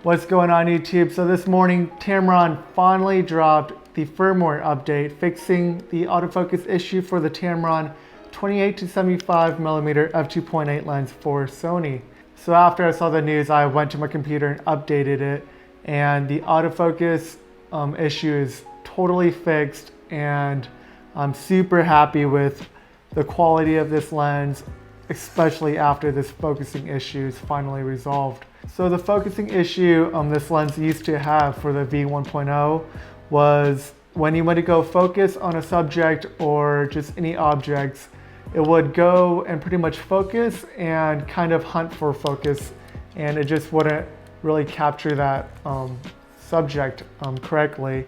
What's going on YouTube? So this morning Tamron finally dropped the firmware update fixing the autofocus issue for the Tamron 28-75mm f2.8 lens for Sony. So after I saw the news, I went to my computer and updated it, and the autofocus issue is totally fixed, and I'm super happy with the quality of this lens, especially after this focusing issue is finally resolved. So the focusing issue this lens used to have for the V1.0 was when you went to go focus on a subject or just any objects, it would go and pretty much focus and kind of hunt for focus, and it just wouldn't really capture that subject correctly,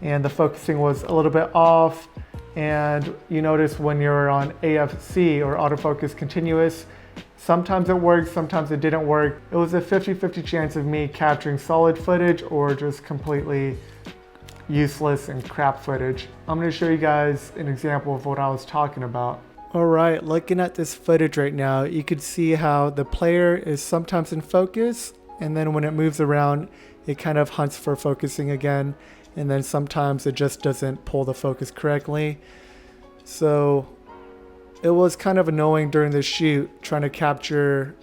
and the focusing was a little bit off. And you notice when you're on AFC or autofocus continuous, sometimes it worked, sometimes it didn't work. It was a 50-50 chance of me capturing solid footage or just completely useless and crap footage. I'm going to show you guys an example of what I was talking about. Alright, looking at this footage right now, you can see how the player is sometimes in focus, and then when it moves around, it kind of hunts for focusing again, and then sometimes it just doesn't pull the focus correctly. So it was kind of annoying during the shoot trying to capture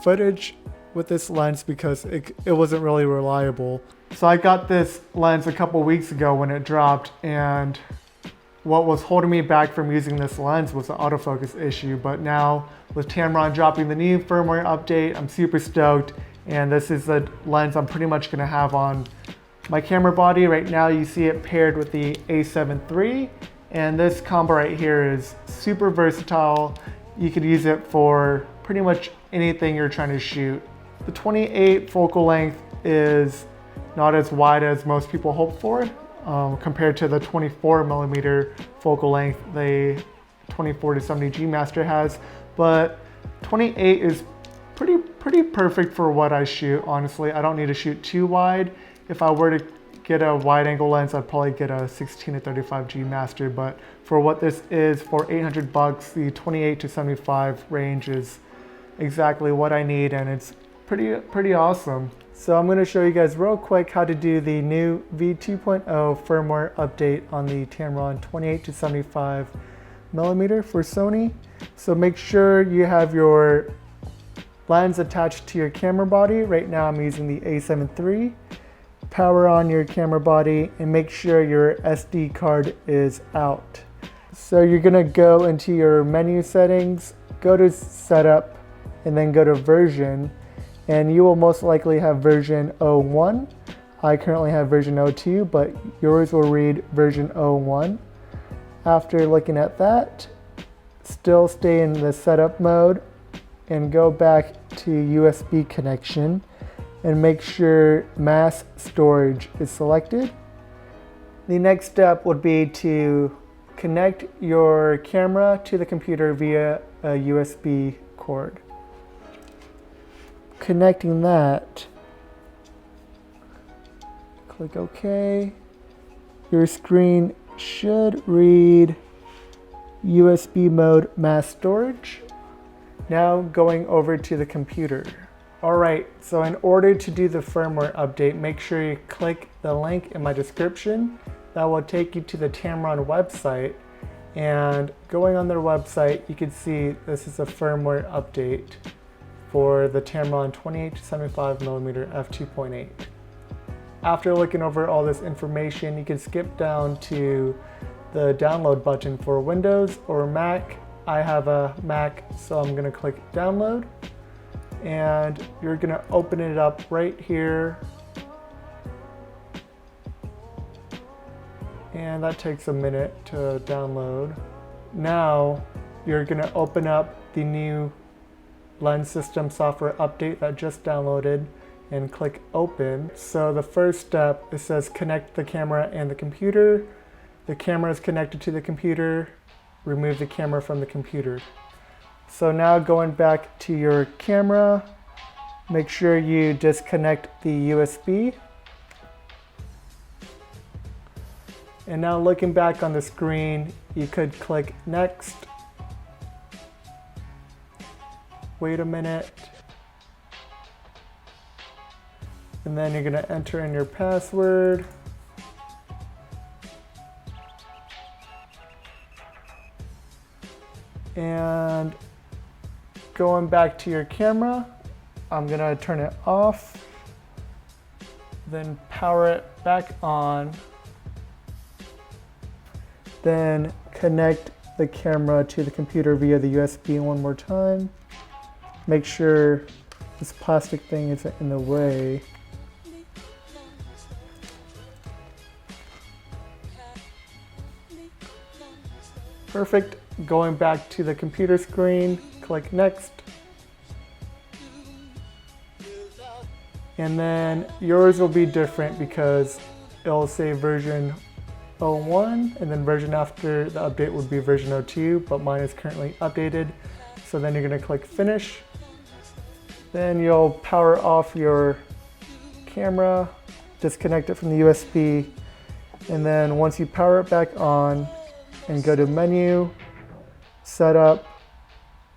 footage with this lens because it wasn't really reliable. So I got this lens a couple weeks ago when it dropped, and what was holding me back from using this lens was the autofocus issue. But now with Tamron dropping the new firmware update, I'm super stoked, and this is the lens I'm pretty much going to have on my camera body. Right now you see it paired with the A7III, and this combo right here is super versatile. You could use it for pretty much anything you're trying to shoot. The 28 focal length is not as wide as most people hope for compared to the 24mm focal length the 24-70G Master has, but 28 is pretty perfect for what I shoot. Honestly, I don't need to shoot too wide. If I were to get a wide angle lens, I'd probably get a 16-35G Master, but for what this is, for $800, the 28-75 range is exactly what I need, and it's pretty awesome. So I'm going to show you guys real quick how to do the new V2.0 firmware update on the Tamron 28-75mm for Sony. So make sure you have your lens attached to your camera body. Right now I'm using the A7III. Power on your camera body and make sure your SD card is out. So you're gonna go into your menu settings, go to setup, and then go to version, and you will most likely have version 01. I currently have version 02, but yours will read version 01. After looking at that, still stay in the setup mode and go back to USB connection and make sure mass storage is selected. The next step would be to connect your camera to the computer via a USB cord. Connecting that, click OK. Your screen should read USB mode mass storage. Now going over to the computer. Alright, so in order to do the firmware update, make sure you click the link in my description. That will take you to the Tamron website, and going on their website you can see this is a firmware update for the Tamron 28-75mm f2.8. After looking over all this information, you can skip down to the download button for Windows or Mac. I have a Mac, so I'm going to click download, and you're going to open it up right here, and that takes a minute to download. Now you're going to open up the new lens system software update that just downloaded and click open. So the first step, it says connect the camera and the computer. The camera is connected to the computer. Remove the camera from the computer. So now going back to your camera, make sure you disconnect the USB. And now looking back on the screen, you could click next. Wait a minute. And then you're gonna enter in your password. And going back to your camera, I'm gonna turn it off, then power it back on, then connect the camera to the computer via the USB one more time. Make sure this plastic thing isn't in the way. Perfect. Going back to the computer screen, click next. And then yours will be different because it'll say version 01 and then version after the update would be version 02, but mine is currently updated. So then you're gonna click finish. Then you'll power off your camera, disconnect it from the USB, and then once you power it back on and go to menu, setup,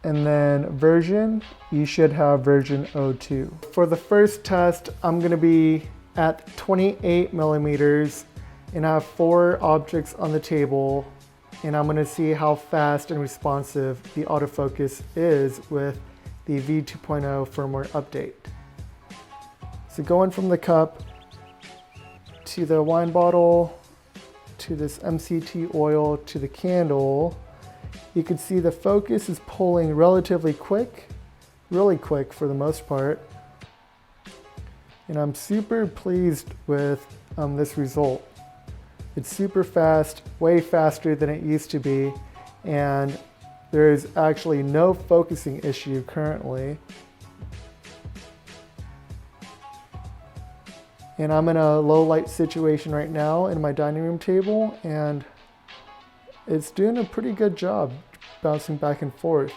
and then version, you should have version 02. For the first test, I'm gonna be at 28 millimeters and I have 4 objects on the table, and I'm gonna see how fast and responsive the autofocus is with the v2.0 firmware update. So going from the cup to the wine bottle, to this MCT oil, to the candle, you can see the focus is pulling relatively quick, really quick for the most part. And I'm super pleased with this result. It's super fast, way faster than it used to be, and there is actually no focusing issue currently. And I'm in a low light situation right now in my dining room table, and it's doing a pretty good job bouncing back and forth.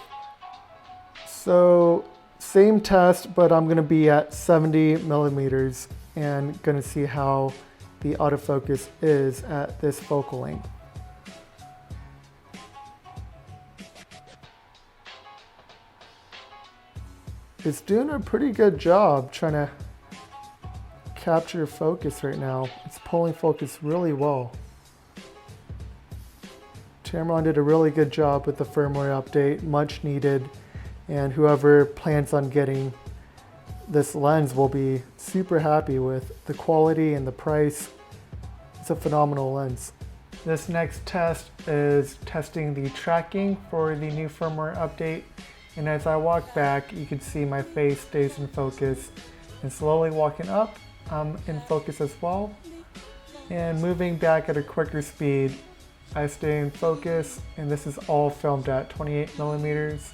So same test, but I'm gonna be at 70 millimeters and gonna see how the autofocus is at this focal length. It's doing a pretty good job trying to capture focus right now. It's pulling focus really well. Tamron did a really good job with the firmware update, much needed, and whoever plans on getting this lens will be super happy with the quality and the price. It's a phenomenal lens. This next test is testing the tracking for the new firmware update, and as I walk back, you can see my face stays in focus, and slowly walking up, I'm in focus as well, and moving back at a quicker speed, I stay in focus, and this is all filmed at 28 millimeters.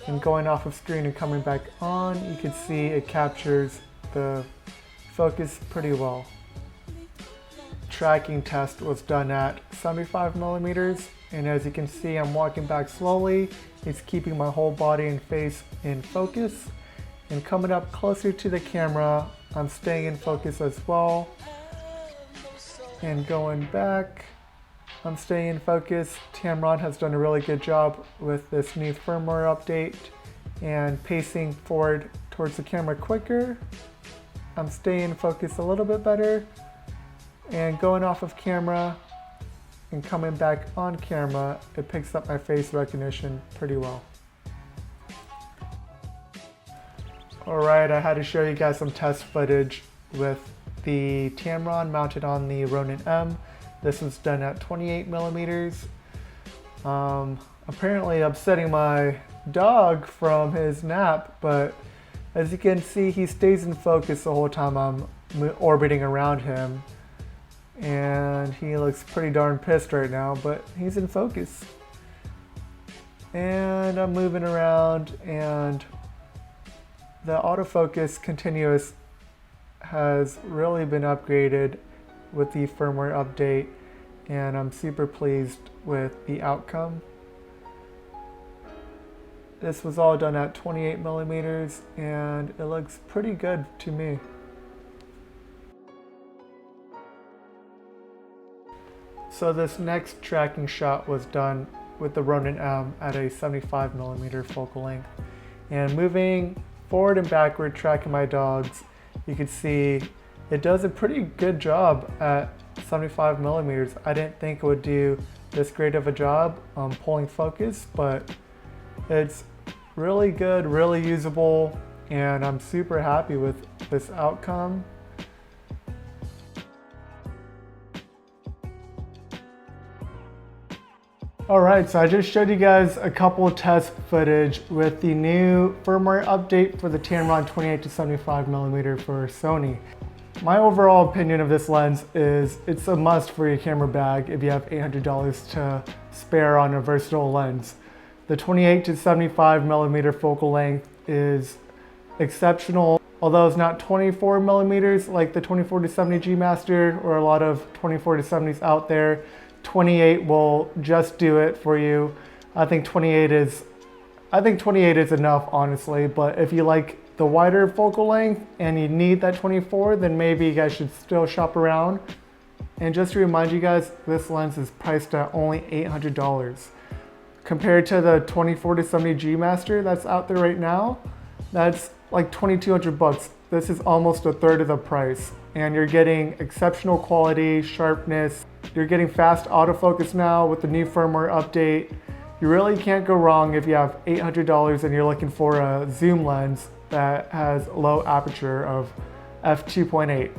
And going off of screen and coming back on, you can see it captures the focus pretty well. Tracking test was done at 75 millimeters, and as you can see, I'm walking back slowly. It's keeping my whole body and face in focus. And coming up closer to the camera, I'm staying in focus as well. And going back, I'm staying in focus. Tamron has done a really good job with this new firmware update and pacing forward towards the camera quicker. I'm staying in focus a little bit better, and going off of camera and coming back on camera, it picks up my face recognition pretty well. Alright, I had to show you guys some test footage with the Tamron mounted on the Ronin M. This was done at 28 millimeters. Apparently upsetting my dog from his nap, but as you can see, he stays in focus the whole time I'm orbiting around him. And he looks pretty darn pissed right now, but he's in focus. And I'm moving around, and the autofocus continuous has really been upgraded with the firmware update, and I'm super pleased with the outcome. This was all done at 28 millimeters, and it looks pretty good to me. So this next tracking shot was done with the Ronin M at a 75 millimeter focal length, and moving forward and backward, tracking my dogs, you can see it does a pretty good job at 75 millimeters. I didn't think it would do this great of a job pulling focus, but it's really good, really usable, and I'm super happy with this outcome. Alright, so I just showed you guys a couple of test footage with the new firmware update for the Tamron 28-75mm for Sony. My overall opinion of this lens is it's a must for your camera bag if you have $800 to spare on a versatile lens. The 28-75mm focal length is exceptional, although it's not 24 millimeters like the 24-70G Master or a lot of 24-70s out there. 28 will just do it for you. I think 28 is enough, honestly, but if you like the wider focal length and you need that 24, then maybe you guys should still shop around. And just to remind you guys, this lens is priced at only $800. Compared to the 24-70G Master that's out there right now, that's like $2,200. This is almost a third of the price, and you're getting exceptional quality, sharpness. You're getting fast autofocus now with the new firmware update. You really can't go wrong if you have $800 and you're looking for a zoom lens that has low aperture of f2.8.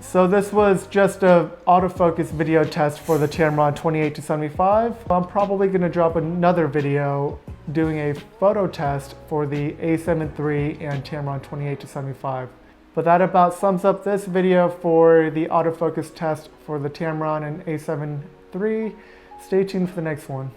So this was just a autofocus video test for the Tamron 28-75. I'm probably gonna drop another video doing a photo test for the A7III and Tamron 28-75. But that about sums up this video for the autofocus test for the Tamron and A7III. Stay tuned for the next one.